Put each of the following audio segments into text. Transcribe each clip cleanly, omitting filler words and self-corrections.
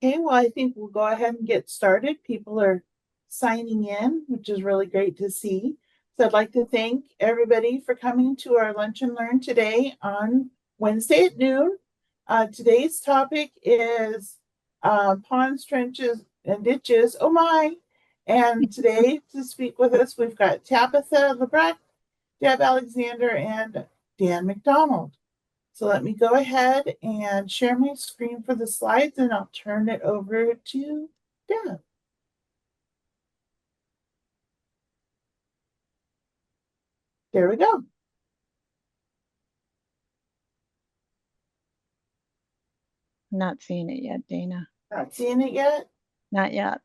Okay, well, I think we'll go ahead and get started. People are signing in, which is really great to see. So I'd like to thank everybody for coming to our Lunch and Learn today on Wednesday at noon. Today's topic is ponds, trenches, and ditches. Oh my! And today to speak with us, we've got Tabitha Lebrecht, Deb Alexander, and Dan McDonald. So let me go ahead and share my screen for the slides and I'll turn it over to Deb. There we go. Not seeing it yet, Dana. Not seeing it yet? Not yet.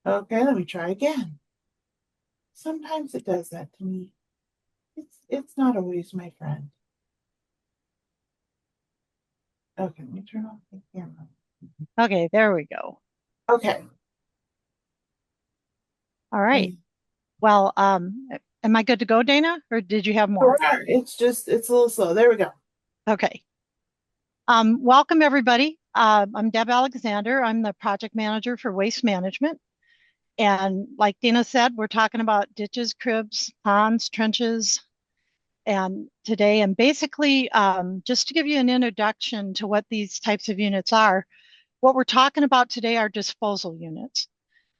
Okay, let me try again. Sometimes it does that to me. It's not always my friend. Okay, let me turn off the camera. Okay, there we go. Okay. All right. Well, am I good to go, Dana, or did you have more? Sure. It's a little slow. There we go. Okay. Welcome everybody. I'm Deb Alexander. I'm the project manager for waste management. And like Dana said, we're talking about ditches, cribs, ponds, trenches, and today, and basically, just to give you an introduction to what these types of units are, what we're talking about today are disposal units.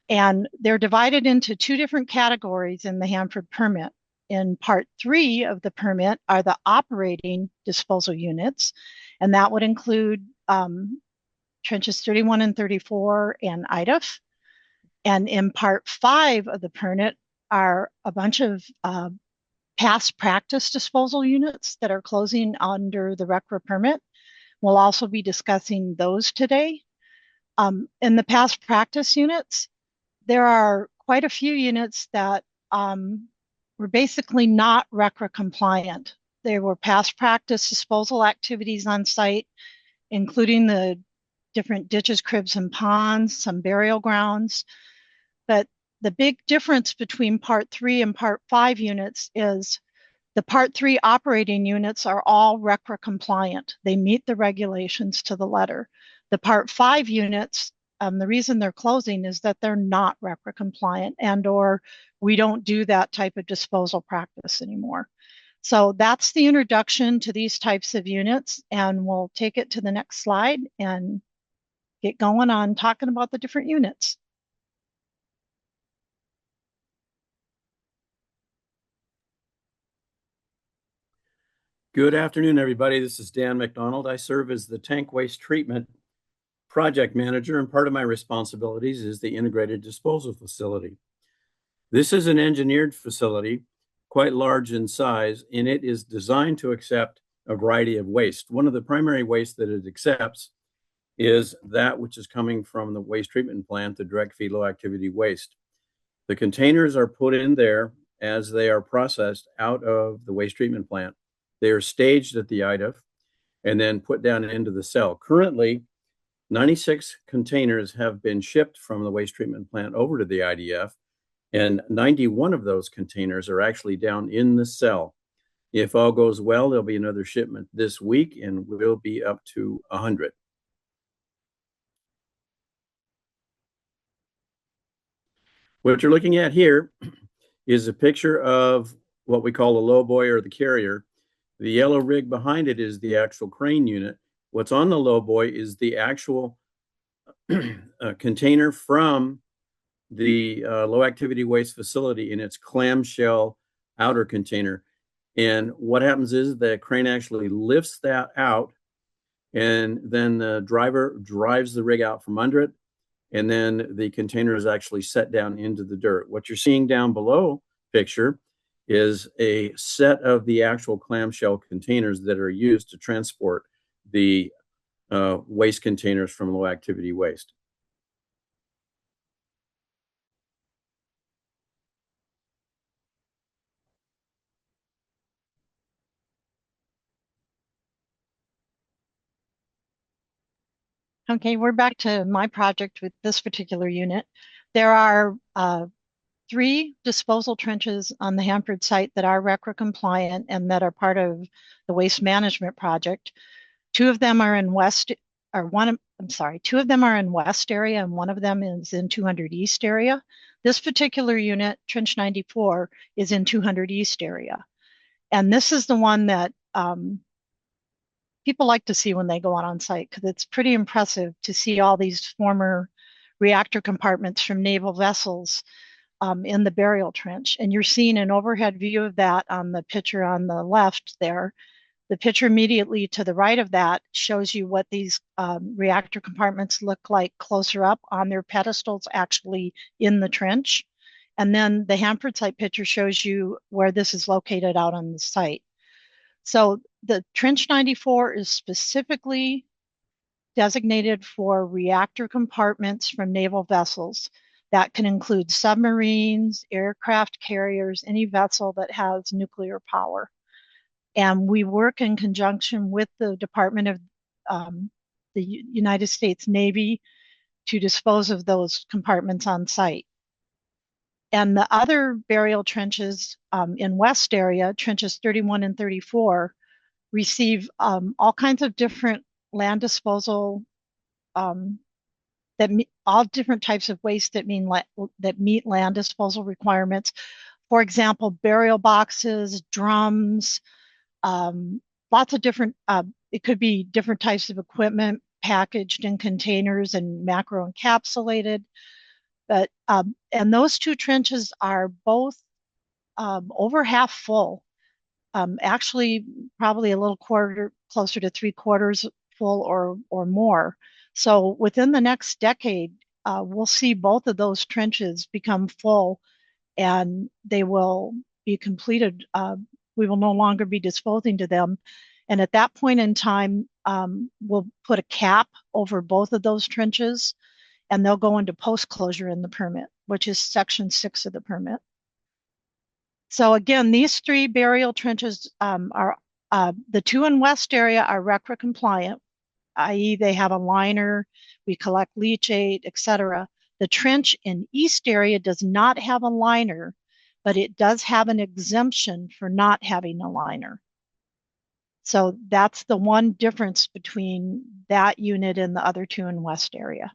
And they're divided into two different categories in the Hanford permit. In part 3 of the permit are the operating disposal units, and that would include trenches 31 and 34 and IDF. And in part 5 of the permit are a bunch of past practice disposal units that are closing under the RECRA permit. We'll also be discussing those today. In the past practice units, there are quite a few units that were basically not RECRA compliant. They were past practice disposal activities on site, including the different ditches, cribs, and ponds, some burial grounds. But the big difference between Part 3 and Part 5 units is the Part 3 operating units are all RECRA compliant. They meet the regulations to the letter. The Part 5 units, the reason they're closing is that they're not RECRA compliant and or we don't do that type of disposal practice anymore. So that's the introduction to these types of units, and we'll take it to the next slide and get going on talking about the different units. Good afternoon, everybody. This is Dan McDonald. I serve as the tank waste treatment project manager, and part of my responsibilities is the integrated disposal facility. This is an engineered facility, quite large in size, and it is designed to accept a variety of waste. One of the primary waste that it accepts is that which is coming from the waste treatment plant, the direct feed low activity waste. The containers are put in there as they are processed out of the waste treatment plant. They are staged at the IDF and then put down into the cell. Currently, 96 containers have been shipped from the waste treatment plant over to the IDF, and 91 of those containers are actually down in the cell. If all goes well, there'll be another shipment this week, and we'll be up to 100. What you're looking at here is a picture of what we call a lowboy or the carrier. The yellow rig behind it is the actual crane unit. What's on the lowboy is the actual container from the low activity waste facility in its clamshell outer container. And what happens is the crane actually lifts that out, and then the driver drives the rig out from under it, and then the container is actually set down into the dirt. What you're seeing down below picture is a set of the actual clamshell containers that are used to transport the waste containers from low activity waste. Okay, we're back to my project with this particular unit. There are 3 disposal trenches on the Hanford site that are RECRA compliant and that are part of the waste management project. 2 of them are in West two of them are in West area and one of them is in 200 East area. This particular unit, Trench 94, is in 200 East area. And this is the one that people like to see when they go out on site because it's pretty impressive to see all these former reactor compartments from naval vessels in the burial trench. And you're seeing an overhead view of that on the picture on the left there. The picture immediately to the right of that shows you what these reactor compartments look like closer up on their pedestals actually in the trench. And then the Hanford site picture shows you where this is located out on the site. So the Trench 94 is specifically designated for reactor compartments from naval vessels. That can include submarines, aircraft carriers, any vessel that has nuclear power. And we work in conjunction with the Department of the United States Navy to dispose of those compartments on site. And the other burial trenches in West area, trenches 31 and 34, receive all kinds of different land disposal all different types of waste that meet land disposal requirements. For example, burial boxes, drums, lots of different, it could be different types of equipment packaged in containers and macro encapsulated. But, and those two trenches are both over half full. Actually, probably a little closer to 3/4 full or more. So within the next decade, we'll see both of those trenches become full and they will be completed. We will no longer be disposing to them. And at that point in time, we'll put a cap over both of those trenches and they'll go into post-closure in the permit, which is section 6 of the permit. So again, these 3 burial trenches are, the 2 in West area are RCRA compliant, i.e. they have a liner, we collect leachate, etc. The trench in East area does not have a liner, but it does have an exemption for not having a liner. So that's the one difference between that unit and the other 2 in West area.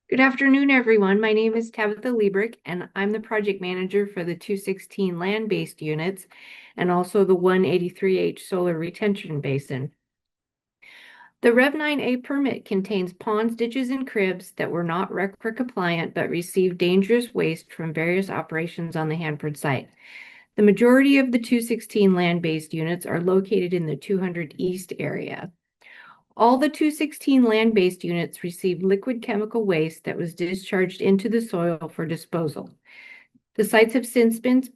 Good afternoon, everyone. My name is Tabitha Liebrick, and I'm the project manager for the 216 land-based units and also the 183H solar retention basin. The Rev 9A permit contains ponds, ditches, and cribs that were not RCRA compliant but received dangerous waste from various operations on the Hanford site. The majority of the 216 land-based units are located in the 200 East area. All the 216 land-based units received liquid chemical waste that was discharged into the soil for disposal. The sites have since been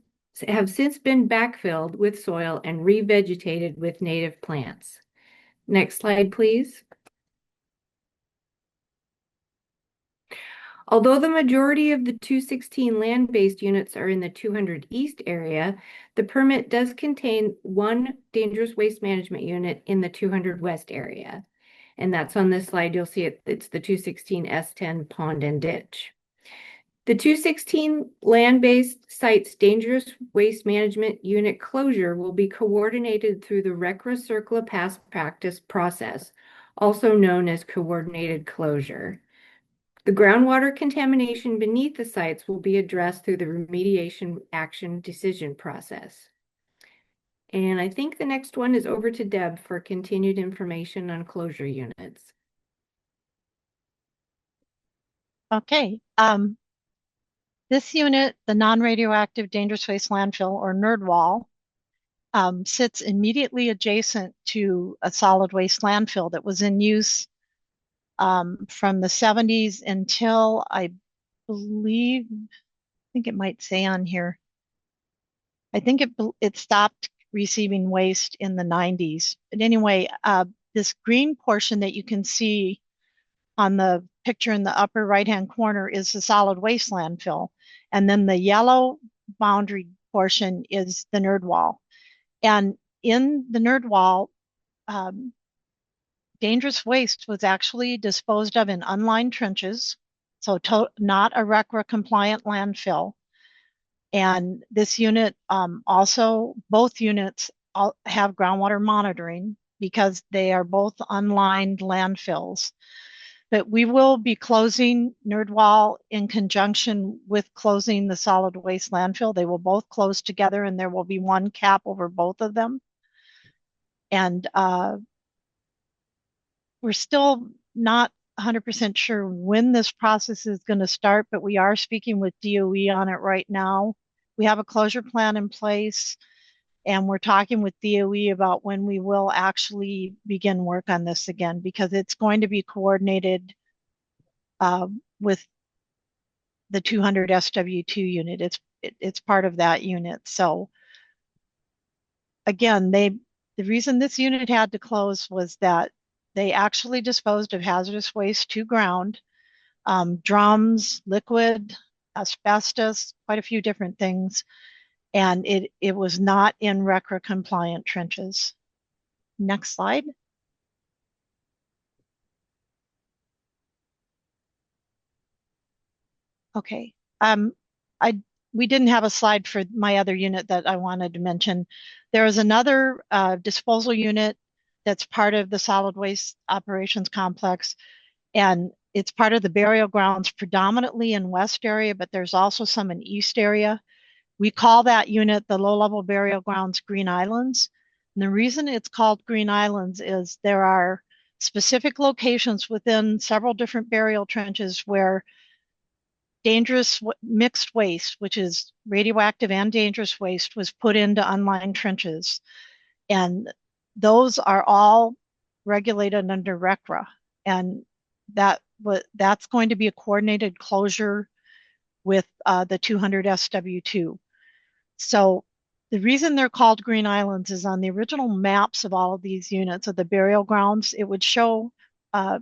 backfilled with soil and revegetated with native plants. Next slide, please. Although the majority of the 216 land-based units are in the 200 East area, the permit does contain 1 dangerous waste management unit in the 200 West area. And that's on this slide. You'll see it's the 216 S10 pond and ditch. The 216 land-based site's dangerous waste management unit closure will be coordinated through the RCRA CERCLA past practice process, also known as coordinated closure. The groundwater contamination beneath the sites will be addressed through the remediation action decision process. And I think the next one is over to Deb for continued information on closure units. Okay. This unit, the non-radioactive dangerous waste landfill or NERDWAL, sits immediately adjacent to a solid waste landfill that was in use from the 70s until I think it might say on here, I think it stopped receiving waste in the 90s. But anyway, this green portion that you can see on the picture in the upper right-hand corner is the solid waste landfill. And then the yellow boundary portion is the NERDWAL. And in the NERDWAL, dangerous waste was actually disposed of in unlined trenches. So not a RCRA compliant landfill. And this unit also, both units have groundwater monitoring because they are both unlined landfills. But we will be closing Nerdwall in conjunction with closing the solid waste landfill. They will both close together and there will be one cap over both of them. And we're still not 100% sure when this process is going to start, but we are speaking with DOE on it right now. We have a closure plan in place, and we're talking with DOE about when we will actually begin work on this again, because it's going to be coordinated with the 200 SW2 unit. It's part of that unit. So again, the reason this unit had to close was that they actually disposed of hazardous waste to ground, drums, liquid, asbestos, quite a few different things. And it was not in RCRA compliant trenches. Next slide. Okay. We didn't have a slide for my other unit that I wanted to mention. There is another disposal unit that's part of the solid waste operations complex, and it's part of the burial grounds predominantly in west area, but there's also some in east area. We call that unit the low-level burial grounds Green Islands. And the reason it's called Green Islands is there are specific locations within several different burial trenches where dangerous mixed waste, which is radioactive and dangerous waste, was put into unlined trenches. And those are all regulated under RCRA. And that's going to be a coordinated closure with the 200 SW2. So the reason they're called Green Islands is on the original maps of all of these units of the burial grounds, it would show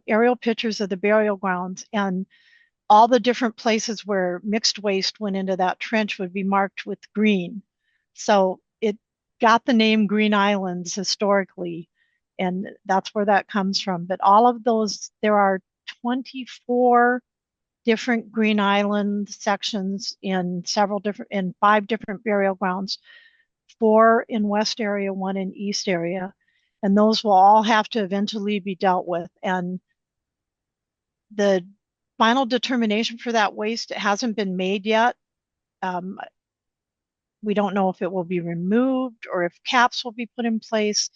aerial pictures of the burial grounds, and all the different places where mixed waste went into that trench would be marked with green. So it got the name Green Islands historically, and that's where that comes from. But all of those, there are 24 different Green Island sections in 5 different burial grounds, 4 in west area, 1 in east area. And those will all have to eventually be dealt with. And the final determination for that waste hasn't been made yet. We don't know if it will be removed or if caps will be put in place,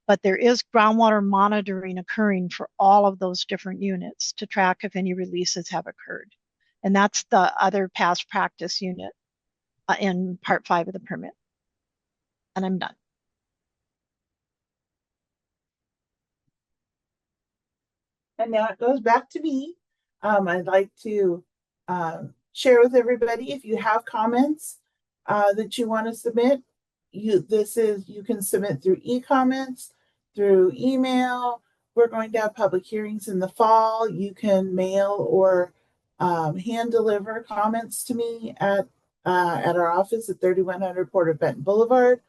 but there is groundwater monitoring occurring for all of those different units to track if any releases have occurred. And that's the other past practice unit in part 5 of the permit. And I'm done. And now it goes back to me. I'd like to share with everybody, if you have comments that you want to submit, you can submit through e-comments, through email. We're going to have public hearings in the fall. You can mail or hand deliver comments to me at our office at 3100 Port of Benton Boulevard.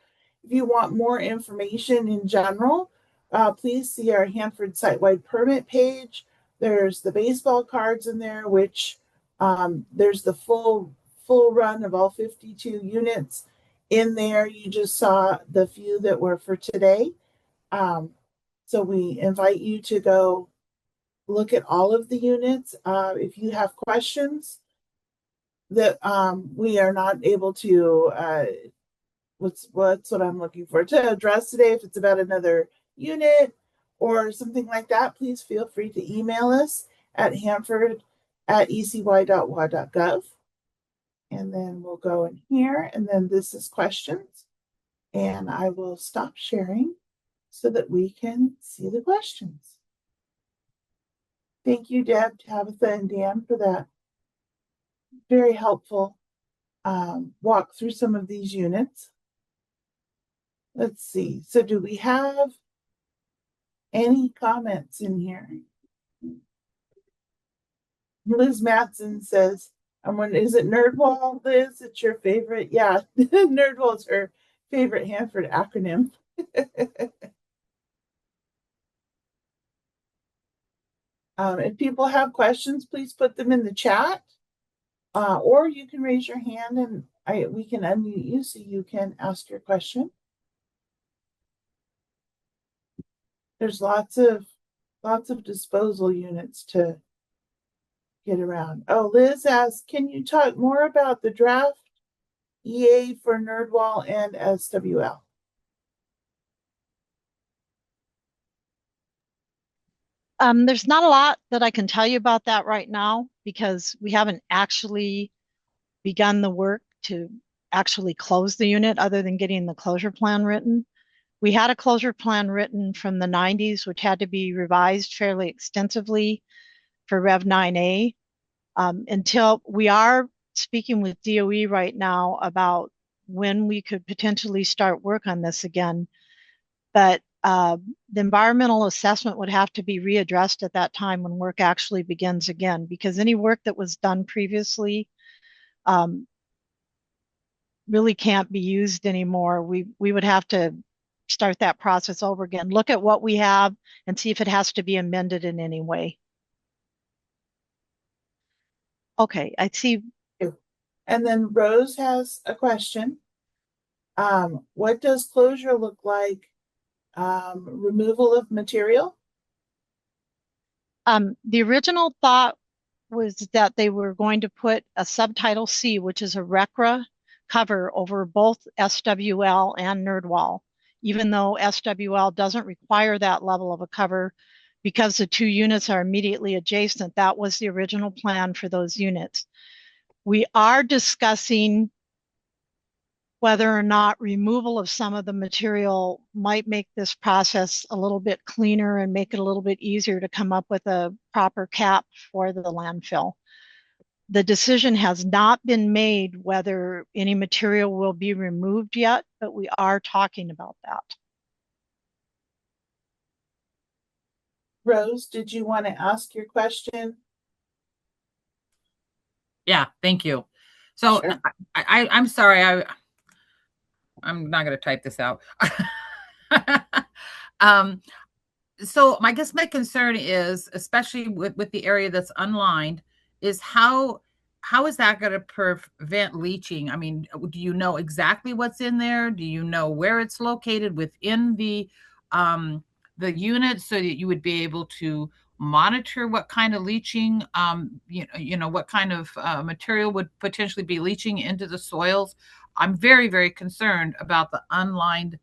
If you want more information in general, please see our Hanford Sitewide permit page. There's the baseball cards in there, which there's the full run of all 52 units in there. You just saw the few that were for today. So we invite you to go look at all of the units. If you have questions that we are not able to, what's what I'm looking for to address today, if it's about another unit or something like that, please feel free to email us at hanford@ecy.wa.gov. And then we'll go in here, and then this is questions. And I will stop sharing so that we can see the questions. Thank you, Deb, Tabitha, and Dan, for that very helpful walk through some of these units. Let's see. So do we have any comments in here? Liz Matson says, is it Nerdwall, Liz? It's your favorite? Yeah, Nerdwall is her favorite Hanford acronym. If people have questions, please put them in the chat, or you can raise your hand and we can unmute you so you can ask your question. There's lots of disposal units to get around. Oh, Liz asks, can you talk more about the draft EA for NerdWall and SWL? There's not a lot that I can tell you about that right now because we haven't actually begun the work to actually close the unit other than getting the closure plan written. We had a closure plan written from the 90s, which had to be revised fairly extensively for Rev 9A. Until we are speaking with DOE right now about when we could potentially start work on this again. But the environmental assessment would have to be readdressed at that time when work actually begins again, because any work that was done previously really can't be used anymore. We would have to start that process over again, look at what we have and see if it has to be amended in any way. Okay, I see. And then Rose has a question. What does closure look like? Removal of material? The original thought was that they were going to put a subtitle C, which is a RECRA cover over both SWL and NerdWall, even though SWL doesn't require that level of a cover because the two units are immediately adjacent. That was the original plan for those units. We are discussing whether or not removal of some of the material might make this process a little bit cleaner and make it a little bit easier to come up with a proper cap for the landfill. The decision has not been made whether any material will be removed yet, but we are talking about that. Rose, did you want to ask your question? Yeah, thank you. So Sure. I'm sorry, I'm not going to type this out. So I guess my concern is, especially with the area that's unlined, is how is that going to prevent leaching? I mean, do you know exactly what's in there? Do you know where it's located within the unit so that you would be able to monitor what kind of leaching, you know, what kind of material would potentially be leaching into the soils? I'm very, very concerned about the unlined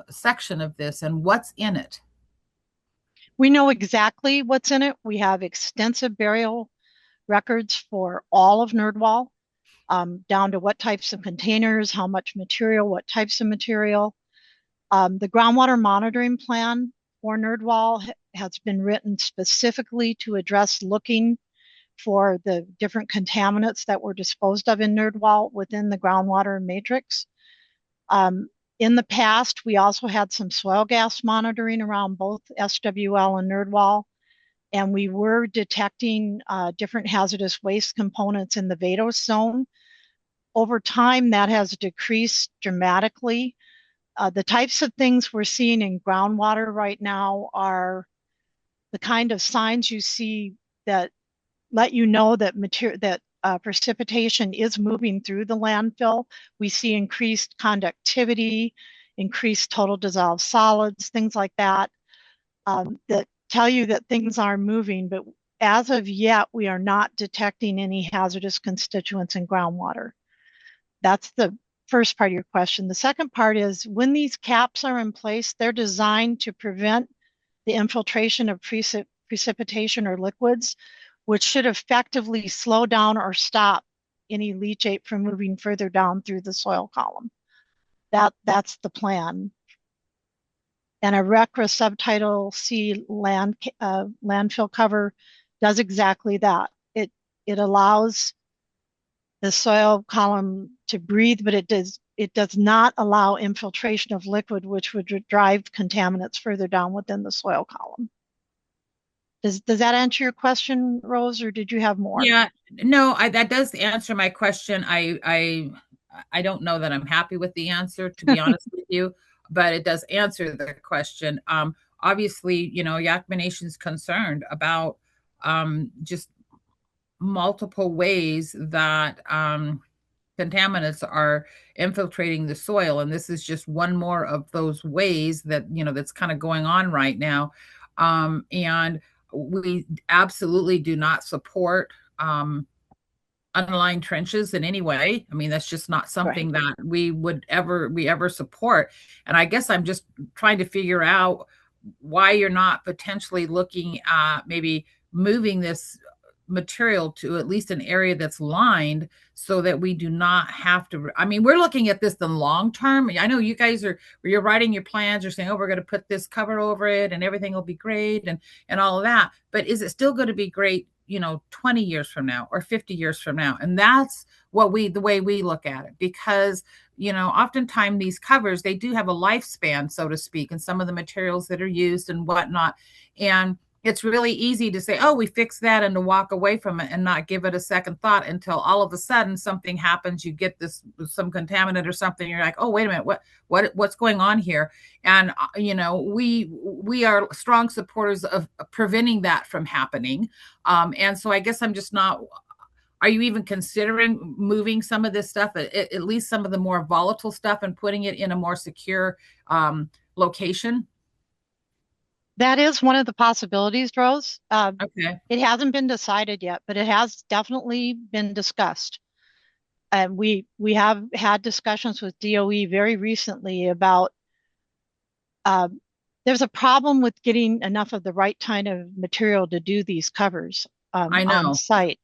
section of this and what's in it. We know exactly what's in it. We have extensive burial records for all of NerdWall, down to what types of containers, how much material, what types of material. The groundwater monitoring plan for NerdWall has been written specifically to address looking for the different contaminants that were disposed of in NerdWall within the groundwater matrix. In the past, we also had some soil gas monitoring around both SWL and NerdWall, and we were detecting different hazardous waste components in the VADOS zone. Over time, that has decreased dramatically. The types of things we're seeing in groundwater right now are the kind of signs you see that let you know that precipitation is moving through the landfill. We see increased conductivity, increased total dissolved solids, things like that, that tell you that things are moving. But as of yet, we are not detecting any hazardous constituents in groundwater. That's the first part of your question. The second part is when these caps are in place, they're designed to prevent the infiltration of precipitation or liquids, which should effectively slow down or stop any leachate from moving further down through the soil column. That's the plan. And a RECRA subtitle C landfill cover does exactly that. It allows the soil column to breathe, but it does not allow infiltration of liquid, which would drive contaminants further down within the soil column. Does that answer your question, Rose, or did you have more? Yeah, no, that does answer my question. I don't know that I'm happy with the answer, to be honest with you, but it does answer the question. Obviously, you know, Yakima Nation's concerned about just multiple ways that contaminants are infiltrating the soil. And this is just one more of those ways that, that's kind of going on right now. And we absolutely do not support unlined trenches in any way. I mean, that's just not something that we ever support. And I guess I'm just trying to figure out why you're not potentially looking at maybe moving this material to at least an area that's lined so that we do not have to. I mean, we're looking at this the long term. I know you guys you're writing your plans, you're saying, oh, we're going to put this cover over it and everything will be great and all of that. But is it still going to be great, 20 years from now or 50 years from now? And that's the way we look at it, because oftentimes these covers, they do have a lifespan, so to speak, and some of the materials that are used and whatnot. And it's really easy to say, oh, we fixed that, and to walk away from it and not give it a second thought until all of a sudden something happens. You get some contaminant or something. You're like, oh, wait a minute, what's going on here? And we are strong supporters of preventing that from happening. And so I guess I'm just not. Are you even considering moving some of this stuff, at least some of the more volatile stuff, and putting it in a more secure location? That is one of the possibilities, Rose. Okay. It hasn't been decided yet, but it has definitely been discussed. And we have had discussions with DOE very recently about there's a problem with getting enough of the right kind of material to do these covers on site.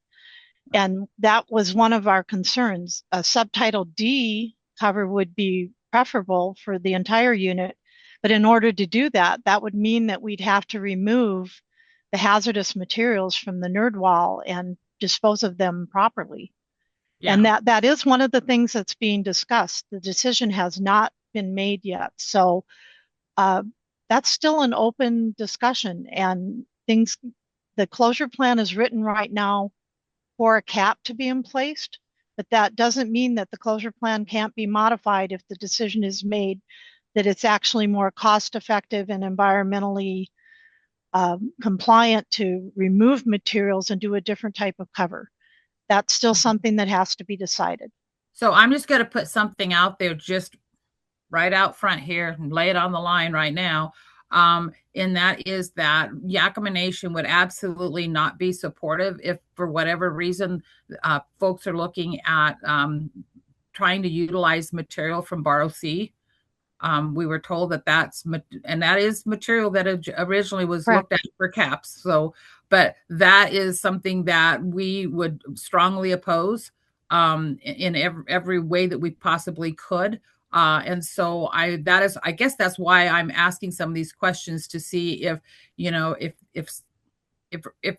And that was one of our concerns. A subtitle D cover would be preferable for the entire unit. But in order to do that, that would mean that we'd have to remove the hazardous materials from the nerd wall and dispose of them properly. Yeah. And that is one of the things that's being discussed. The decision has not been made yet. So that's still an open discussion. And the closure plan is written right now for a cap to be in place, but that doesn't mean that the closure plan can't be modified if the decision is made that it's actually more cost effective and environmentally compliant to remove materials and do a different type of cover. That's still something that has to be decided. So I'm just going to put something out there just right out front here and lay it on the line right now. And that is that Yakima Nation would absolutely not be supportive if, for whatever reason, folks are looking at trying to utilize material from Borrow C. We were told that is material that originally was looked at for caps. So, but that is something that we would strongly oppose in every way that we possibly could. And so I guess that's why I'm asking some of these questions, to see if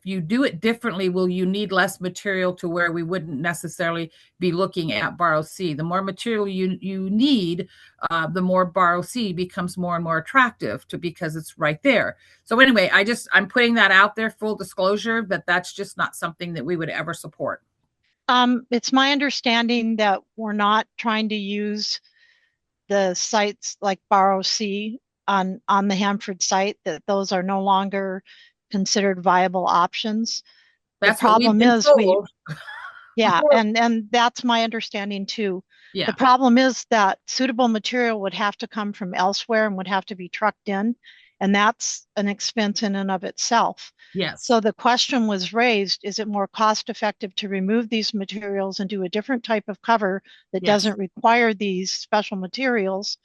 you do it differently, will you need less material to where we wouldn't necessarily be looking at Borrow C? The more material you need, the more Borrow C becomes more and more attractive because it's right there. So anyway, I'm putting that out there, full disclosure, that that's just not something that we would ever support. It's my understanding that we're not trying to use the sites like Borrow C on the Hanford site, that those are no longer considered viable options. That's the problem is told. and that's my understanding too. Yeah. The problem is that suitable material would have to come from elsewhere and would have to be trucked in, and that's an expense in and of itself. Yes. So the question was raised, is it more cost effective to remove these materials and do a different type of cover that doesn't require these special materials,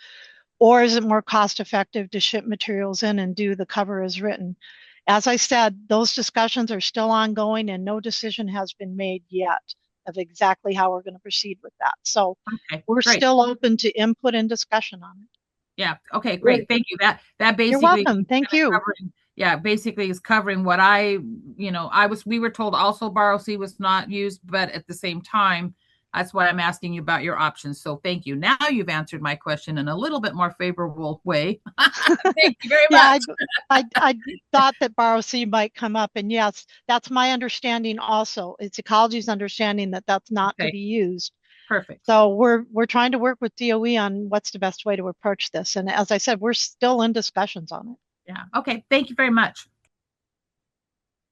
or is it more cost effective to ship materials in and do the cover as written? As I said, those discussions are still ongoing and no decision has been made yet of exactly how we're going to proceed with that. So we're still open to input and discussion on it. Yeah. Okay, great. Thank you. That basically. You're welcome. Thank you. Basically is covering what we were told also Borrow C was not used, but at the same time, that's why I'm asking you about your options. So thank you. Now you've answered my question in a little bit more favorable way. Thank you very much. I thought that Borrow C might come up, and yes, that's my understanding also. It's Ecology's understanding that that's not to be used. Perfect. So we're trying to work with DOE on what's the best way to approach this. And as I said, we're still in discussions on it. Yeah. Okay. Thank you very much.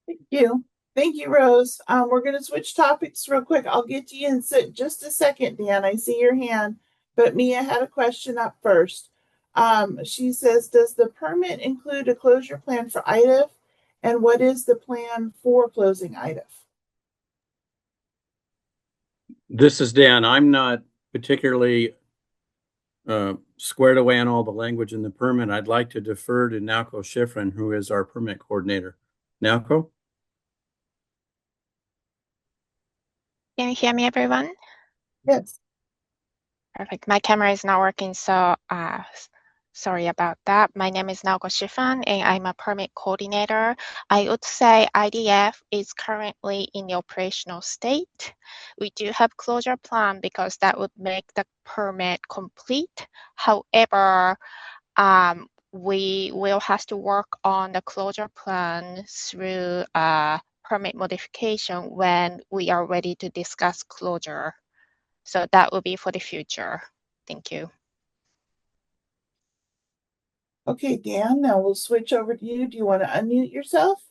Thank you. Thank you, Rose. We're going to switch topics real quick. I'll get to you in just a second, Dan. I see your hand, but Mia had a question up first. She says, does the permit include a closure plan for IDIF? And what is the plan for closing IDIF? This is Dan. I'm not particularly squared away on all the language in the permit. I'd like to defer to Nalco Schifrin, who is our permit coordinator. Nalco? Can you hear me, everyone? Yes. Perfect. My camera is not working, so sorry about that. My name is Naoko Shifan, and I'm a permit coordinator. I would say IDF is currently in the operational state. We do have closure plan because that would make the permit complete. However, we will have to work on the closure plan through permit modification when we are ready to discuss closure. So that will be for the future. Thank you. Okay, Dan, now we'll switch over to you. Do you want to unmute yourself?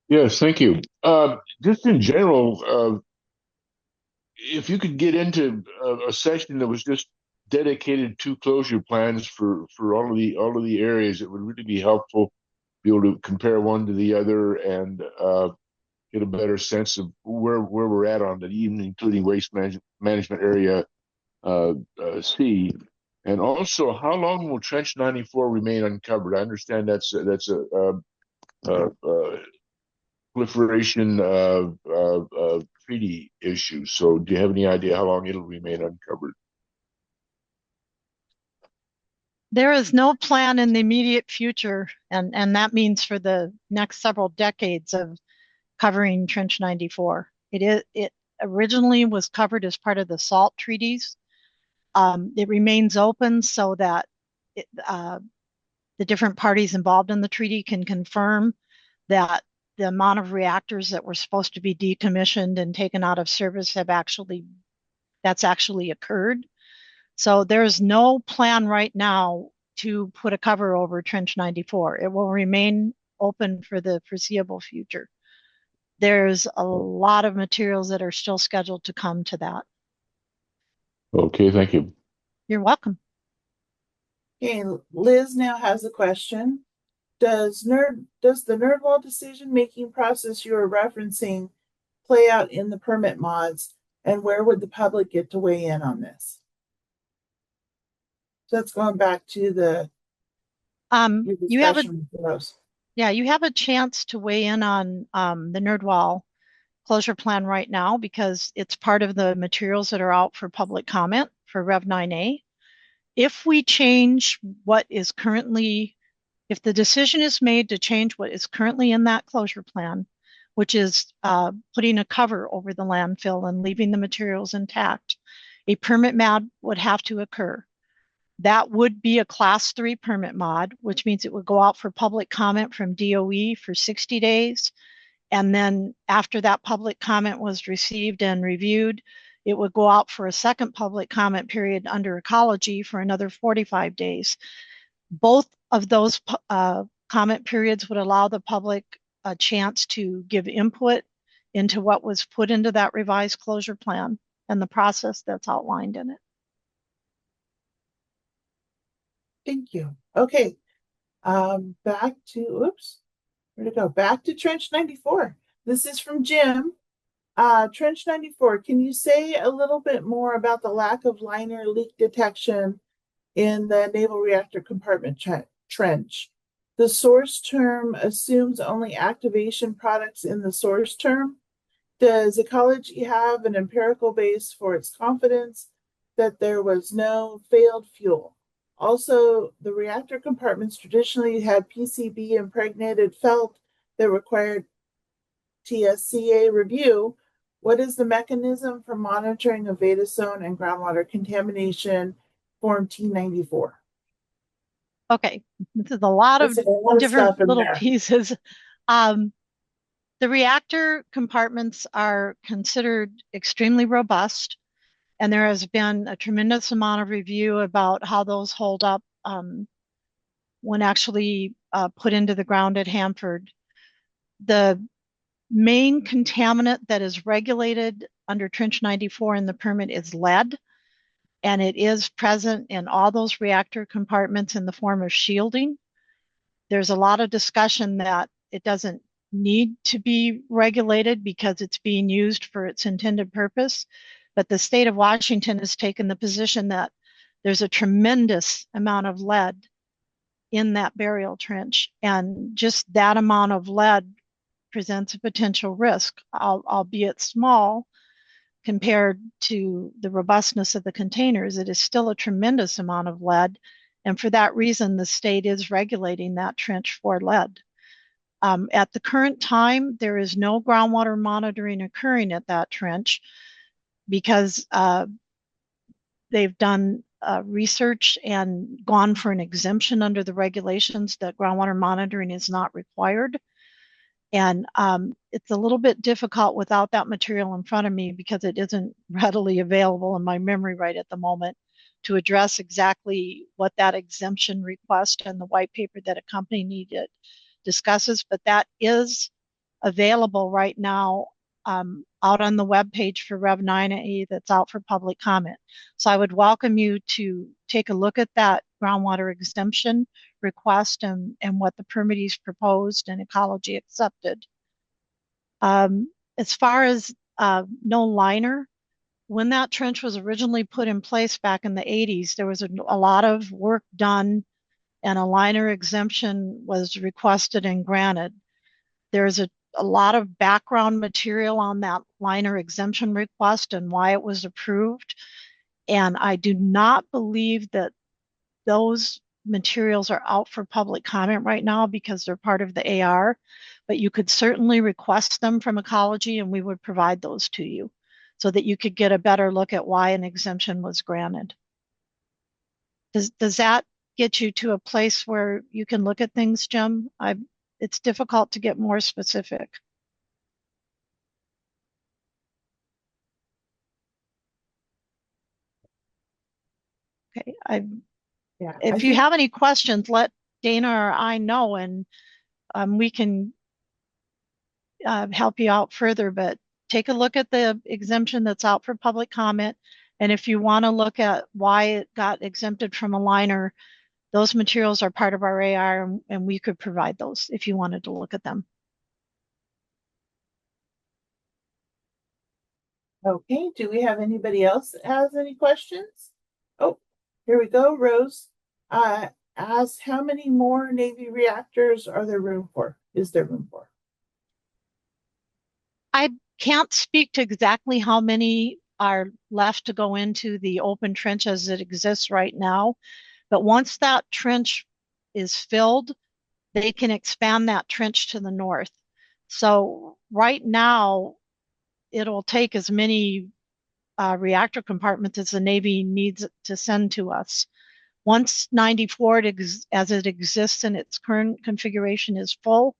Yes, thank you. Just in general, if you could get into a section that was just dedicated to closure plans for all of the areas, it would really be helpful. Be able to compare one to the other and get a better sense of where we're at on that, even including management area C. And also, how long will Trench 94 remain uncovered? I understand that's a proliferation of treaty issues. So, do you have any idea how long it'll remain uncovered? There is no plan in the immediate future, and that means for the next several decades of covering Trench 94. It originally was covered as part of the SALT treaties. It remains open so that the different parties involved in the treaty can confirm that the amount of reactors that were supposed to be decommissioned and taken out of service that's actually occurred. So there's no plan right now to put a cover over Trench 94. It will remain open for the foreseeable future. There's a lot of materials that are still scheduled to come to that. Okay, thank you. You're welcome. Okay, Liz now has a question. Does the NerdWall decision-making process you are referencing play out in the permit mods, and where would the public get to weigh in on this? So that's going back to the you have a chance to weigh in on the NerdWall closure plan right now because it's part of the materials that are out for public comment for Rev 9A. If we change what is currently, if the decision is made to change what is currently in that closure plan, which is putting a cover over the landfill and leaving the materials intact, a permit mod would have to occur. That would be a class 3 permit mod, which means it would go out for public comment from DOE for 60 days. And then after that public comment was received and reviewed, it would go out for a second public comment period under ecology for another 45 days. Both of those comment periods would allow the public a chance to give input into what was put into that revised closure plan and the process that's outlined in it. Thank you. Okay. Back to, where'd it go? Back to Trench 94. This is from Jim. Trench 94, can you say a little bit more about the lack of liner leak detection in the naval reactor compartment trench? The source term assumes only activation products in the source term. Does ecology have an empirical base for its confidence that there was no failed fuel? Also, the reactor compartments traditionally had PCB impregnated felt that required TSCA review. What is the mechanism for monitoring of Vadazone and groundwater contamination, Form T94? Okay, this is a lot of different little pieces. The reactor compartments are considered extremely robust, and there has been a tremendous amount of review about how those hold up when actually put into the ground at Hanford. The main contaminant that is regulated under Trench 94 in the permit is lead, and it is present in all those reactor compartments in the form of shielding. There's a lot of discussion that it doesn't need to be regulated because it's being used for its intended purpose. But the state of Washington has taken the position that there's a tremendous amount of lead in that burial trench. And just that amount of lead presents a potential risk, albeit small compared to the robustness of the containers. It is still a tremendous amount of lead. And for that reason, the state is regulating that trench for lead. At the current time, there is no groundwater monitoring occurring at that trench because they've done research and gone for an exemption under the regulations that groundwater monitoring is not required. And it's a little bit difficult without that material in front of me because it isn't readily available in my memory right at the moment to address exactly what that exemption request and the white paper that accompanied it discusses, but that is available right now out on the webpage for Rev 9A that's out for public comment. So I would welcome you to take a look at that groundwater exemption request and what the permittees proposed and ecology accepted. As far as no liner, when that trench was originally put in place back in the 80s, there was a lot of work done and a liner exemption was requested and granted. There's a lot of background material on that liner exemption request and why it was approved. And I do not believe that those materials are out for public comment right now because they're part of the AR, but you could certainly request them from ecology and we would provide those to you so that you could get a better look at why an exemption was granted. Does that get you to a place where you can look at things, Jim? It's difficult to get more specific. Okay, if you have any questions, let Dana or I know and we can help you out further, but take a look at the exemption that's out for public comment. And if you want to look at why it got exempted from a liner, those materials are part of our AR and we could provide those if you wanted to look at them. Okay, do we have anybody else that has any questions? Oh, here we go, Rose. Ask how many more Navy reactors is there room for? I can't speak to exactly how many are left to go into the open trench as it exists right now. But once that trench is filled, they can expand that trench to the north. So right now, it'll take as many reactor compartments as the Navy needs to send to us. Once 94, as it exists in its current configuration, is full,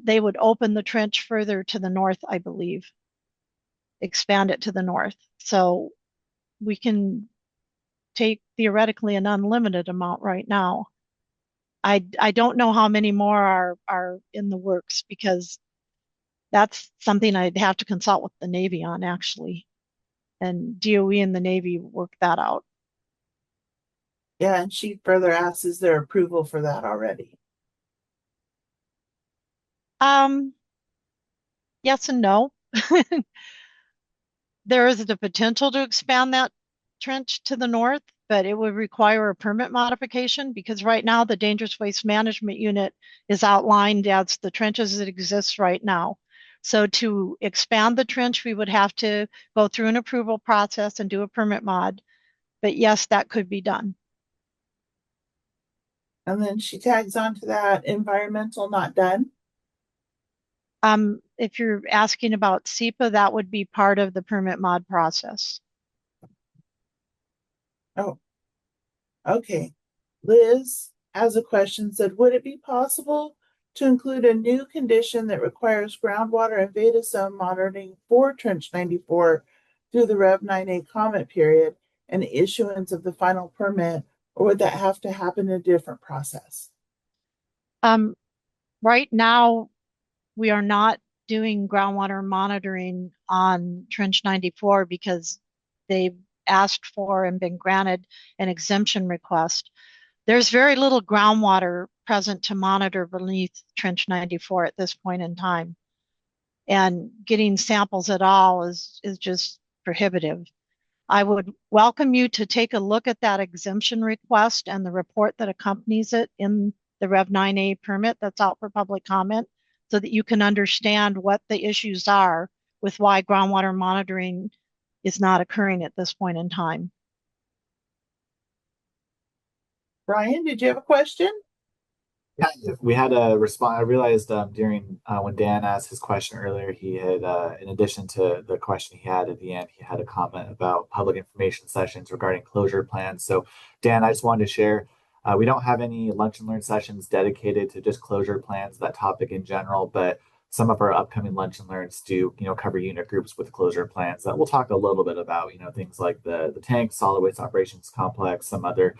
they would open the trench further to the north, I believe, expand it to the north. So we can take theoretically an unlimited amount right now. I don't know how many more are in the works because that's something I'd have to consult with the Navy on actually. And DOE and the Navy work that out. Yeah, and she further asks, is there approval for that already? Yes and no. There is the potential to expand that trench to the north, but it would require a permit modification because right now the Dangerous Waste Management Unit is outlined as the trenches that exist right now. So to expand the trench, we would have to go through an approval process and do a permit mod. But yes, that could be done. And then she tags on to that environmental not done. If you're asking about SEPA, that would be part of the permit mod process. Oh, okay. Liz has a question, said, would it be possible to include a new condition that requires groundwater and Veda zone monitoring for Trench 94 through the Rev 9A comment period and issuance of the final permit, Or would that have to happen in a different process? Right now, we are not doing groundwater monitoring on Trench 94 because they've asked for and been granted an exemption request. There's very little groundwater present to monitor beneath Trench 94 at this point in time. And getting samples at all is just prohibitive. I would welcome you to take a look at that exemption request and the report that accompanies it in the Rev 9A permit that's out for public comment so that you can understand what the issues are with why groundwater monitoring is not occurring at this point in time. Brian, did you have a question? Yeah, we had a response. I realized during when Dan asked his question earlier, he had, in addition to the question he had at the end, he had a comment about public information sessions regarding closure plans. So, Dan, I just wanted to share. We don't have any lunch and learn sessions dedicated to just closure plans, that topic in general, but some of our upcoming lunch and learns do, cover unit groups with closure plans that we'll talk a little bit about, things like the tank, solid waste operations complex, some other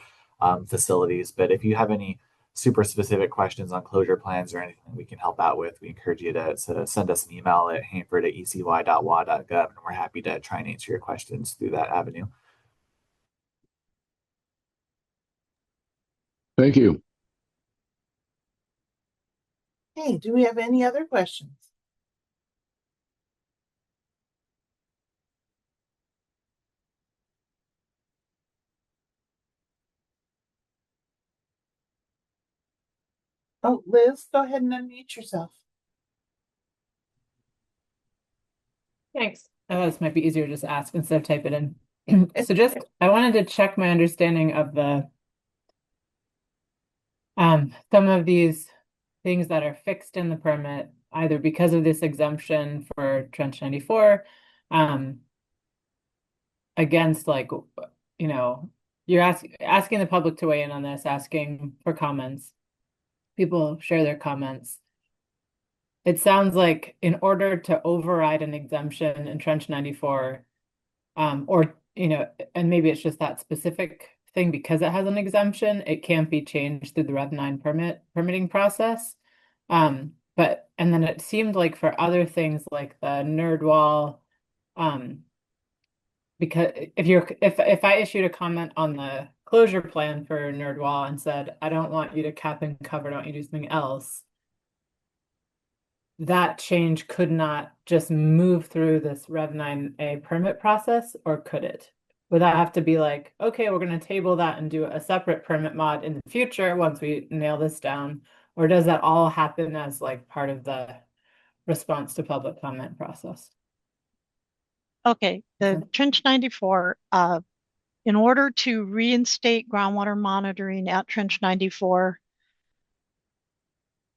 facilities. But if you have any super specific questions on closure plans or anything we can help out with, we encourage you to send us an email at hanford@ecy.wa.gov, and we're happy to try and answer your questions through that avenue. Thank you. Hey, do we have any other questions? Oh, Liz, go ahead and unmute yourself. Thanks. This might be easier to just ask instead of type it in. So just, I wanted to check my understanding of the some of these things that are fixed in the permit, either because of this exemption for Trench 94, against you're asking the public to weigh in on this, asking for comments. People share their comments. It sounds like in order to override an exemption in Trench 94, or, and maybe it's just that specific thing because it has an exemption, it can't be changed through the Rev 9 permitting process. And then it seemed like for other things like the nerd wall, because if I issued a comment on the closure plan for nerd wall and said, I don't want you to cap and cover, I don't want you to do something else, that change could not just move through this Rev 9A permit process, or could it? Would that have to be like, okay, we're going to table that and do a separate permit mod in the future once we nail this down? Or does that all happen as like part of the response to public comment process? Okay, the Trench 94, in order to reinstate groundwater monitoring at Trench 94,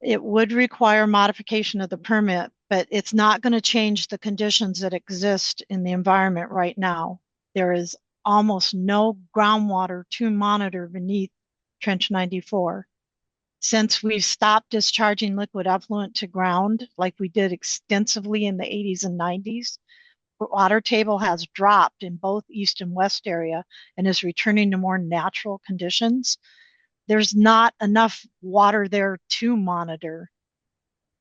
it would require modification of the permit, but it's not going to change the conditions that exist in the environment right now. There is almost no groundwater to monitor beneath Trench 94. Since we've stopped discharging liquid effluent to ground, like we did extensively in the 80s and 90s, the water table has dropped in both east and west area and is returning to more natural conditions. There's not enough water there to monitor.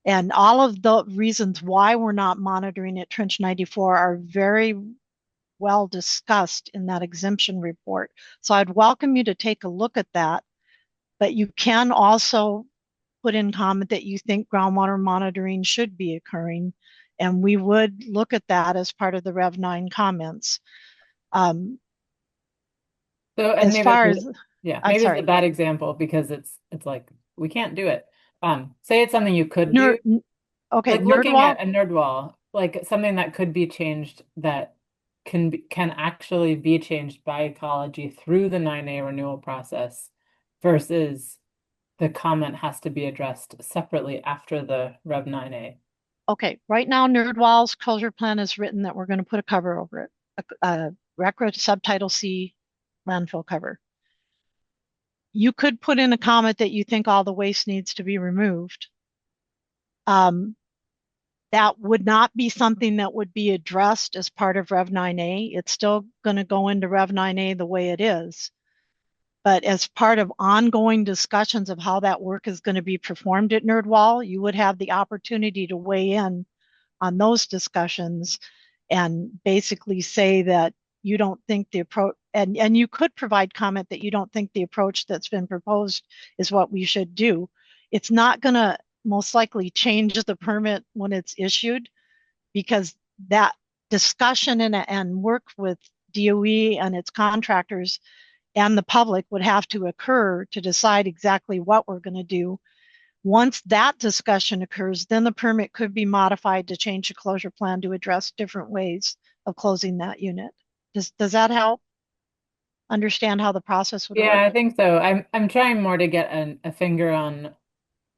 And all of the reasons why we're not monitoring at Trench 94 are very well discussed in that exemption report. So I'd welcome you to take a look at that, but you can also put in comment that you think groundwater monitoring should be occurring, and we would look at that as part of the Rev 9 comments. So, and as far as, yeah, maybe it's a bad example because it's like we can't do it. Say it's something you could do. Okay, like looking at a nerd wall, like something that could be changed that can actually be changed by ecology through the 9A renewal process, versus the comment has to be addressed separately after the Rev 9A. Okay, right now NerdWall's closure plan is written that we're going to put a cover over it, a RECRA subtitle C landfill cover. You could put in a comment that you think all the waste needs to be removed. That would not be something that would be addressed as part of Rev 9A. It's still going to go into Rev 9A the way it is. But as part of ongoing discussions of how that work is going to be performed at NerdWall, you would have the opportunity to weigh in on those discussions and basically say that you don't think the approach, and you could provide comment that you don't think the approach that's been proposed is what we should do. It's not going to most likely change the permit when it's issued, because that discussion and work with DOE and its contractors and the public would have to occur to decide exactly what we're going to do. Once that discussion occurs, then the permit could be modified to change the closure plan to address different ways of closing that unit. Does that help understand how the process would Yeah, I work? think so. I'm trying more to get a finger on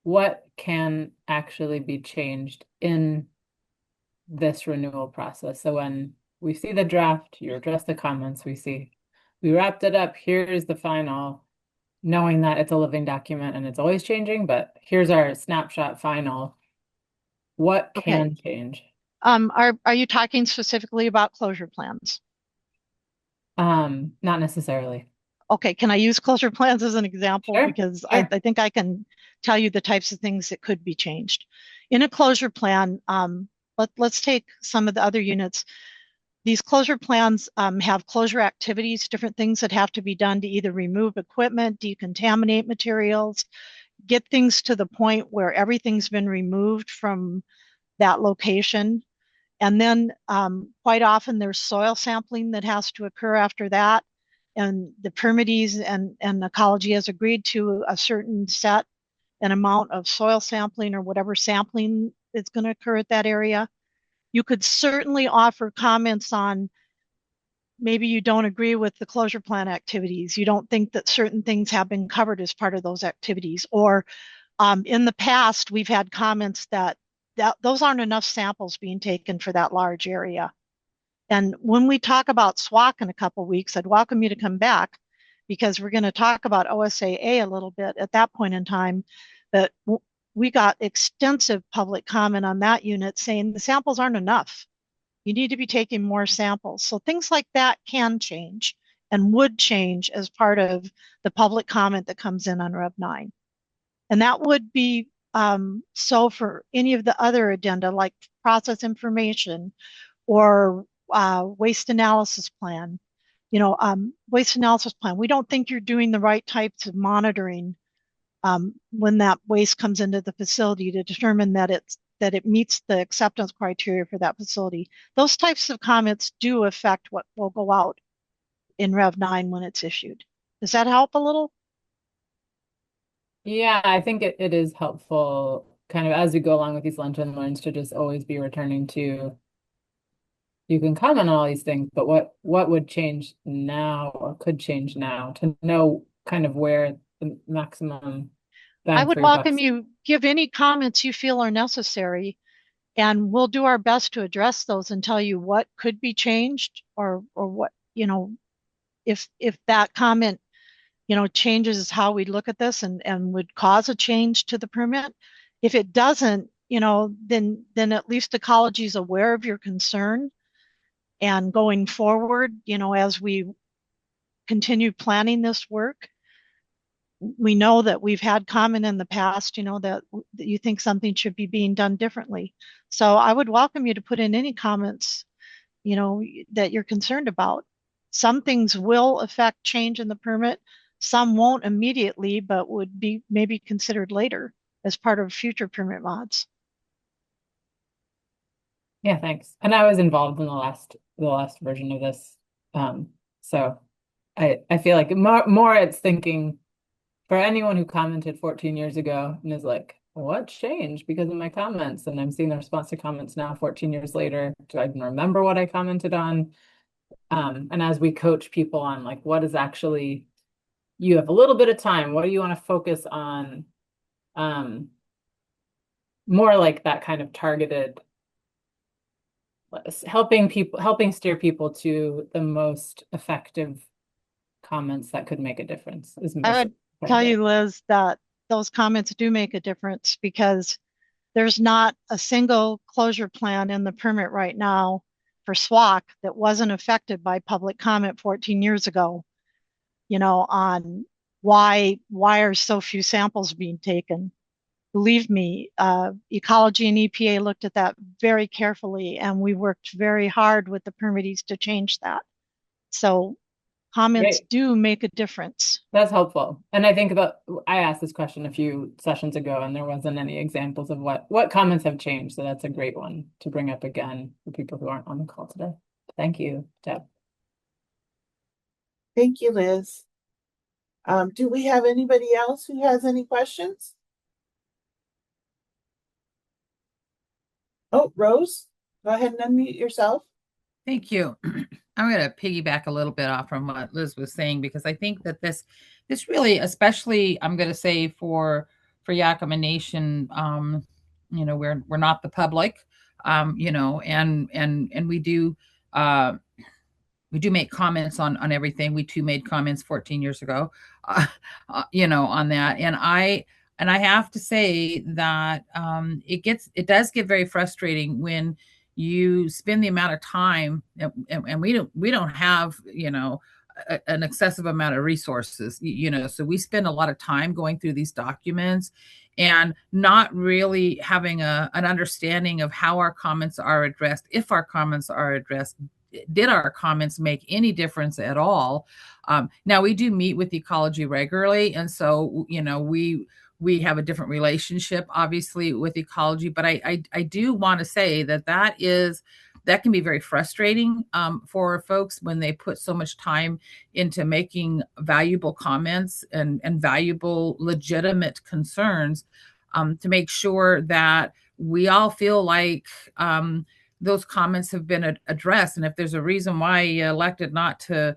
what can actually be changed in this renewal process. So when we see the draft, you address the comments, we wrapped it up, here's the final, knowing that it's a living document and it's always changing, but here's our snapshot final. What can change? Are you talking specifically about closure plans? Not necessarily. Okay, can I use closure plans as an example? Sure, Because sure. I think I can tell you the types of things that could be changed. In a closure plan, let's take some of the other units. These closure plans have closure activities, different things that have to be done to either remove equipment, decontaminate materials, get things to the point where everything's been removed from that location. And then quite often there's soil sampling that has to occur after that. And the permittees and ecology has agreed to a certain set an amount of soil sampling or whatever sampling is going to occur at that area. You could certainly offer comments on maybe you don't agree with the closure plan activities. You don't think that certain things have been covered as part of those activities. Or in the past, we've had comments that those aren't enough samples being taken for that large area. And when we talk about SWOC in a couple of weeks, I'd welcome you to come back, because we're going to talk about OSAA a little bit at that point in time. But we got extensive public comment on that unit saying the samples aren't enough. You need to be taking more samples. So things like that can change and would change as part of the public comment that comes in on Rev 9. And that would be so for any of the other addenda, like process information or waste analysis plan. Waste analysis plan, we don't think you're doing the right types of monitoring when that waste comes into the facility to determine that it meets the acceptance criteria for that facility. Those types of comments do affect what will go out in Rev 9 when it's issued. Does that help a little? Yeah, I think it is helpful kind of as we go along with these lunch and learns to just always be returning to, you can comment on all these things, but what would change now or could change now to know kind of where the maximum I bang would for your welcome bucks. you give any comments you feel are necessary, and we'll do our best to address those and tell you what could be changed or what, if that comment, changes how we look at this and would cause a change to the permit. If it doesn't, then at least ecology is aware of your concern. And going forward, as we continue planning this work, we know that we've had comment in the past, that you think something should be being done differently. So I would welcome you to put in any comments, that you're concerned about. Some things will affect change in the permit. Some won't immediately, but would be maybe considered later as part of future permit mods. Yeah, thanks. And I was involved in the last version of this. So I feel like more it's thinking for anyone who commented 14 years ago and is like, what changed because of my comments? And I'm seeing the response to comments now 14 years later. Do I even remember what I commented on? And as we coach people on like what is actually, you have a little bit of time, what do you want to focus on? More like that kind of targeted, helping steer people to the most effective comments that could make a difference is I would part tell of it. you, Liz, that those comments do make a difference, because there's not a single closure plan in the permit right now for SWOC that wasn't affected by public comment 14 years ago, on why are so few samples being taken? Believe me, Ecology and EPA looked at that very carefully, and we worked very hard with the permittees to change that. So comments Great. do make a difference. That's helpful. And I think I asked this question a few sessions ago, and there wasn't any examples of what comments have changed. So that's a great one to bring up again for people who aren't on the call today. Thank you, Deb. Thank you, Liz. Do we have anybody else who has any questions? Oh, Rose, go ahead and unmute yourself. Thank you. I'm going to piggyback a little bit off from what Liz was saying, because I think that this really, especially, I'm going to say for Yakima Nation, we're not the public, and we do make comments on everything. We too made comments 14 years ago, on that. And I have to say that it does get very frustrating when you spend the amount of time, and we don't have, an excessive amount of resources, so we spend a lot of time going through these documents and not really having an understanding of how our comments are addressed, if our comments are addressed. Did our comments make any difference at all? Now, we do meet with Ecology regularly, and so we have a different relationship, obviously, with Ecology. But I do want to say that can be very frustrating for folks when they put so much time into making valuable comments and valuable, legitimate concerns, to make sure that we all feel like those comments have been addressed. And if there's a reason why you elected not to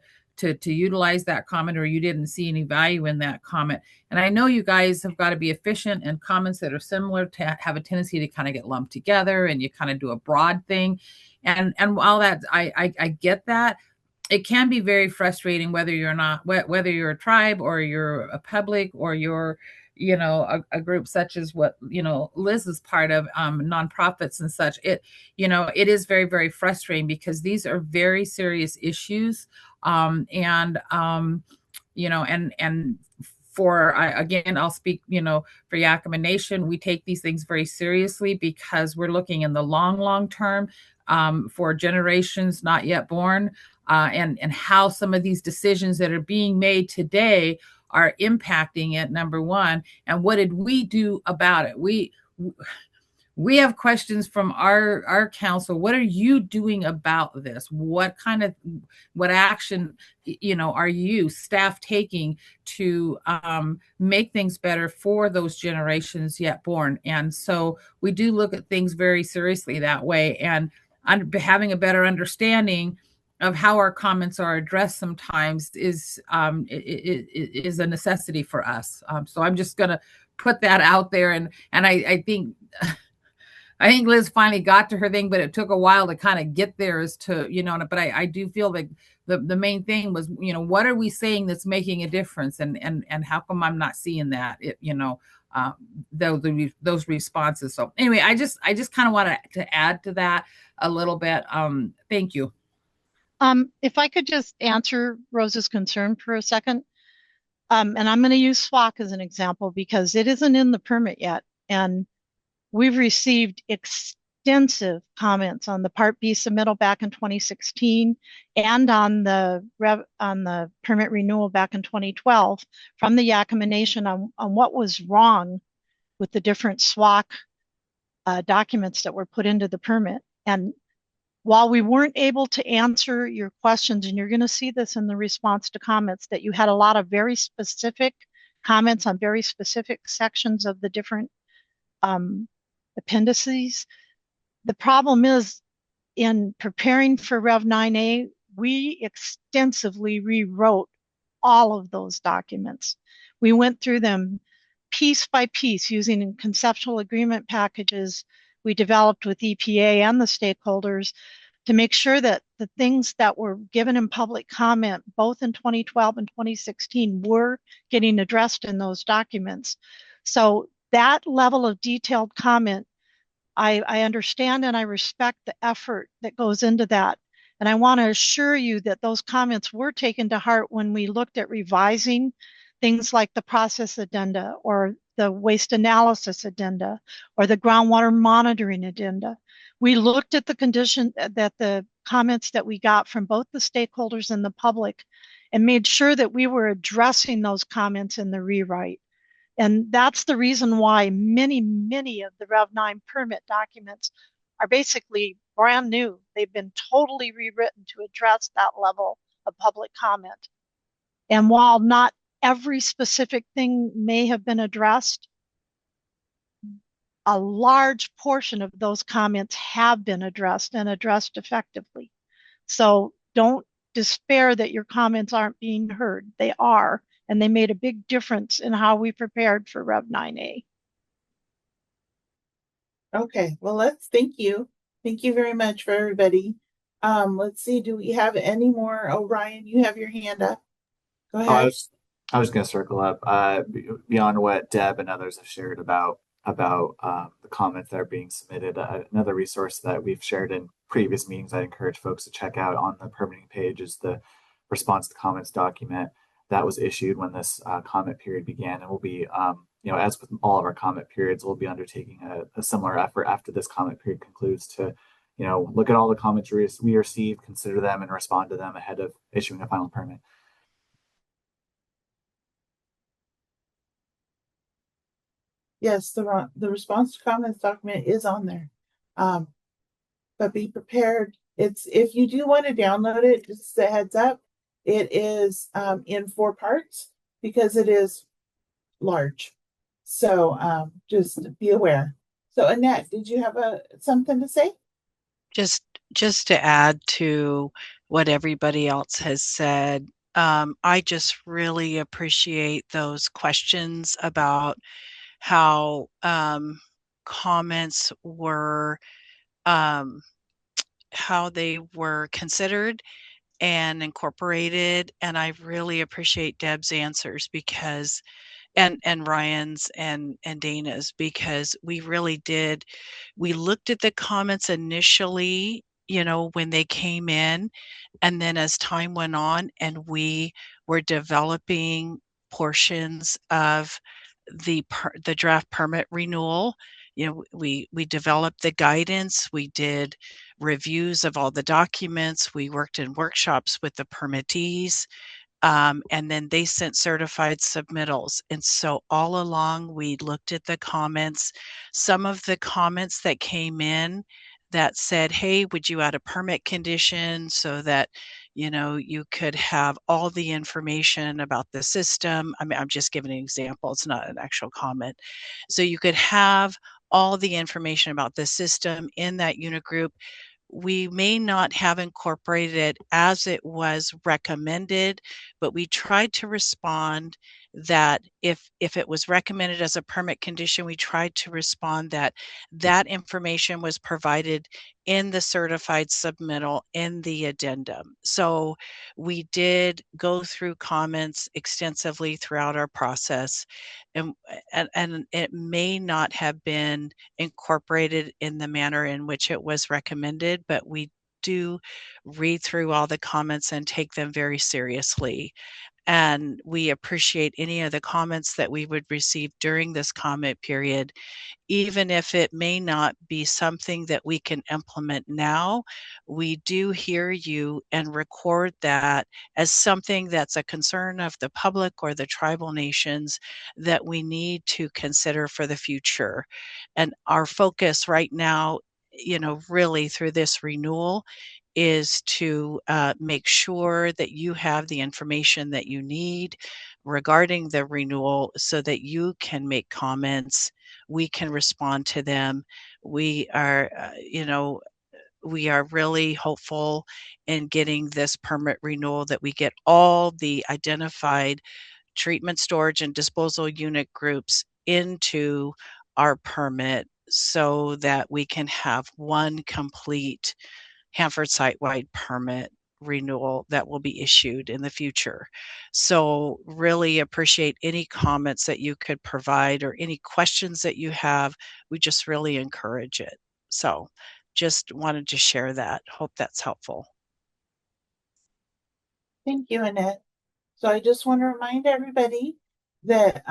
utilize that comment, or you didn't see any value in that comment. And I know you guys have got to be efficient, and comments that are similar to have a tendency to kind of get lumped together, and you kind of do a broad thing. And while that, I get that, it can be very frustrating whether you're a tribe, or you're a public, or you're a group such as what Liz is part of, nonprofits and such. It is very, very frustrating, because these are very serious issues, and again, I'll speak for Yakima Nation. We take these things very seriously, because we're looking in the long term, for generations not yet born, and how some of these decisions that are being made today are impacting it, number one. And what did we do about it? We have questions from our council. What are you doing about this? What action, are you staff taking to make things better for those generations yet born? And so we do look at things very seriously that way, and having a better understanding of how our comments are addressed sometimes is a necessity for us. So I'm just going to put that out there, and I think Liz finally got to her thing, but it took a while to kind of get there as to, but I do feel like the main thing was, what are we saying that's making a difference, and how come I'm not seeing that, those responses. So anyway, I just kind of want to add to that a little bit. Thank you. If I could just answer Rose's concern for a second, and I'm going to use SWOC as an example, because it isn't in the permit yet, and we've received extensive comments on the Part B submittal back in 2016, and on the permit renewal back in 2012 from the Yakima Nation on what was wrong with the different SWOC documents that were put into the permit. And while we weren't able to answer your questions, and you're going to see this in the response to comments, that you had a lot of very specific comments on very specific sections of the different appendices. The problem is, in preparing for Rev 9A, we extensively rewrote all of those documents. We went through them piece by piece using conceptual agreement packages we developed with EPA and the stakeholders to make sure that the things that were given in public comment, both in 2012 and 2016, were getting addressed in those documents. So that level of detailed comment, I understand and I respect the effort that goes into that. And I want to assure you that those comments were taken to heart when we looked at revising things like the process addenda or the waste analysis addenda or the groundwater monitoring addenda. We looked at the condition that the comments that we got from both the stakeholders and the public and made sure that we were addressing those comments in the rewrite. And that's the reason why many of the Rev 9 permit documents are basically brand new. They've been totally rewritten to address that level of public comment. And while not every specific thing may have been addressed, a large portion of those comments have been addressed and addressed effectively. So don't despair that your comments aren't being heard. They are, and they made a big difference in how we prepared for Rev 9A. Okay, well, thank you. Thank you very much for everybody. Let's see, do we have any more? Oh, Ryan, you have your hand up. Go ahead. I was going to circle up beyond what Deb and others have shared about the comments that are being submitted. Another resource that we've shared in previous meetings I encourage folks to check out on the permitting page is the response to comments document that was issued when this comment period began, and will be, as with all of our comment periods, we'll be undertaking a similar effort after this comment period concludes to, look at all the comments we receive, consider them, and respond to them ahead of issuing a final permit. Yes, the response to comments document is on there. But be prepared. If you do want to download it, just a heads up, it is in 4 parts because it is large. So just be aware. So Annette, did you have something to say? Just to add to what everybody else has said, I just really appreciate those questions about how comments were, how they were considered and incorporated. And I really appreciate Deb's answers because and Ryan's and Dana's, because we really did. We looked at the comments initially, when they came in, and then as time went on and we were developing portions of the draft permit renewal, we developed the guidance, we did reviews of all the documents, we worked in workshops with the permittees, and then they sent certified submittals. And so all along we looked at the comments. Some of the comments that came in that said, hey, would you add a permit condition so that you could have all the information about the system. I mean, I'm just giving an example. It's not an actual comment. So you could have all the information about the system in that unit group. We may not have incorporated it as it was recommended, but we tried to respond that if it was recommended as a permit condition, we tried to respond that that information was provided in the certified submittal in the addendum. So we did go through comments extensively throughout our process, and it may not have been incorporated in the manner in which it was recommended, but we do read through all the comments and take them very seriously. And we appreciate any of the comments that we would receive during this comment period, even if it may not be something that we can implement now. We do hear you and record that as something that's a concern of the public or the tribal nations that we need to consider for the future. And our focus right now, really through this renewal, is to make sure that you have the information that you need regarding the renewal so that you can make comments, we can respond to them. We are, we are really hopeful in getting this permit renewal that we get all the identified treatment, storage, and disposal unit groups into our permit so that we can have one complete Hanford site-wide permit renewal that will be issued in the future. So really appreciate any comments that you could provide or any questions that you have. We just really encourage it. So just wanted to share that. Hope that's helpful. Thank you, Annette. So I just want to remind everybody that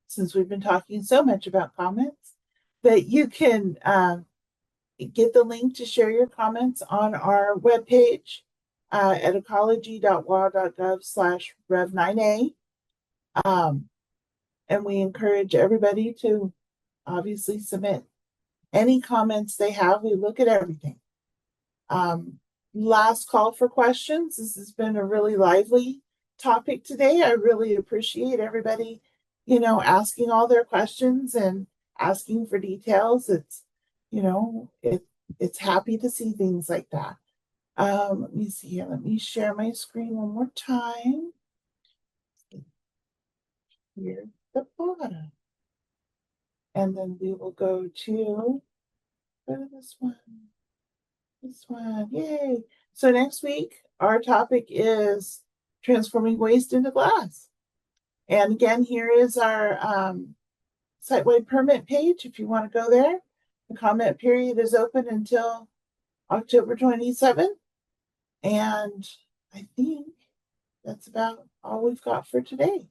since we've been talking so much about comments, that you can get the link to share your comments on our webpage at ecology.wa.gov/rev9a. And we encourage everybody to obviously submit any comments they have. We look at everything. Last call for questions. This has been a really lively topic today. I really appreciate everybody, asking all their questions and asking for details. It's, it's happy to see things like that. Let me see here. Let me share my screen one more time. Here's the bottom. And then we will go to this one. This one, yay. So next week, our topic is transforming waste into glass. And again, here is our site-wide permit page if you want to go there. The comment period is open until October 27th. And I think that's about all we've got for today.